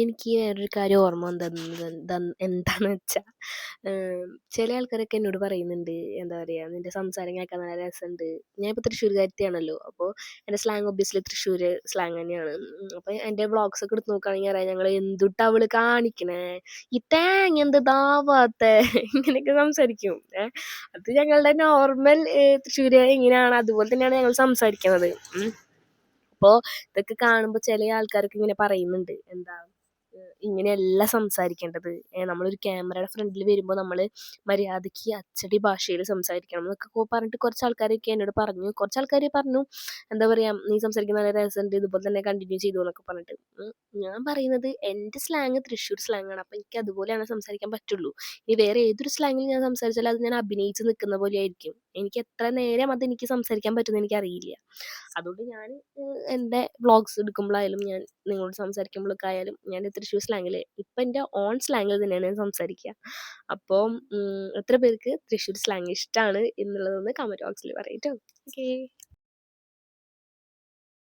എനിക്ക് വേറൊരു കാര്യം ഓർമ്മ എന്താന്ന് വെച്ചാൽ ചില ആൾക്കാരൊക്കെ എന്നോട് പറയുന്നുണ്ട്, എന്താ പറയുക, നിന്റെ സംസാരം കേൾക്കാൻ നല്ല രസമുണ്ട്. ഞാൻ ഇപ്പോൾ തൃശ്ശൂർകാരത്തിയാണല്ലോ, അപ്പോൾ എൻ്റെ സ്ലാങ് ഒബ്വിയസ്ലി തൃശ്ശൂർ സ്ലാങ് തന്നെയാണ്. അപ്പോൾ എൻ്റെ വ്ളോഗ്സ് ഒക്കെ എടുത്ത് നോക്കുകയാണെങ്കിൽ അറിയാം ഞങ്ങൾ എന്തുട്ടാ അവള് കാണിക്കണേ, ഈ തേങ്ങ എന്ത് താവാത്ത ഇങ്ങനെയൊക്കെ സംസാരിക്കും. അത് ഞങ്ങളുടെ നോർമൽ തൃശ്ശൂർ എങ്ങനെയാണ് അതുപോലെ തന്നെയാണ് ഞങ്ങൾ സംസാരിക്കുന്നത്. അപ്പോൾ ഇതൊക്കെ കാണുമ്പോൾ ചില ആൾക്കാരൊക്കെ ഇങ്ങനെ പറയുന്നുണ്ട്, എന്താ ഇങ്ങനെയല്ല സംസാരിക്കേണ്ടത്, നമ്മളൊരു ക്യാമറയുടെ ഫ്രണ്ടിൽ വരുമ്പോൾ നമ്മൾ മര്യാദയ്ക്ക് അച്ചടി ഭാഷയിൽ സംസാരിക്കണം എന്നൊക്കെ പറഞ്ഞിട്ട് കുറച്ച് ആൾക്കാരൊക്കെ എന്നോട് പറഞ്ഞു. കുറച്ച് ആൾക്കാർ പറഞ്ഞു, എന്താ പറയുക, നീ സംസാരിക്കുന്ന നല്ല രസമുണ്ട്, ഇതുപോലെ തന്നെ കണ്ടിന്യൂ ചെയ്തു എന്നൊക്കെ പറഞ്ഞിട്ട്. ഞാൻ പറയുന്നത് എൻ്റെ സ്ലാങ് തൃശ്ശൂർ സ്ലാങ് ആണ്, അപ്പോൾ എനിക്ക് അതുപോലെയാണ് സംസാരിക്കാൻ പറ്റുള്ളൂ. ഇനി വേറെ ഏതൊരു സ്ലാങ്ങിൽ ഞാൻ സംസാരിച്ചാലും അത് ഞാൻ അഭിനയിച്ച് നിൽക്കുന്ന പോലെ ആയിരിക്കും. എനിക്ക് എത്ര നേരം അതെനിക്ക് സംസാരിക്കാൻ പറ്റുമെന്ന് എനിക്കറിയില്ല. അതുകൊണ്ട് ഞാൻ എൻ്റെ വ്ളോഗ്സ് എടുക്കുമ്പോഴായാലും ഞാൻ നിങ്ങളോട് സംസാരിക്കുമ്പോഴൊക്കെ ആയാലും ഞാൻ തൃശ്ശൂർ സ്ലാങ്ങിൽ, ഇപ്പം എൻ്റെ ഓൺ സ്ലാങ്ങിൽ തന്നെയാണ് ഞാൻ സംസാരിക്കുക. അപ്പോൾ എത്ര പേർക്ക് തൃശ്ശൂർ സ്ലാങ് ഇഷ്ടമാണ് എന്നുള്ളതൊന്ന് കമൻറ്റ് ബോക്സിൽ പറയട്ടോ. ഓക്കേ.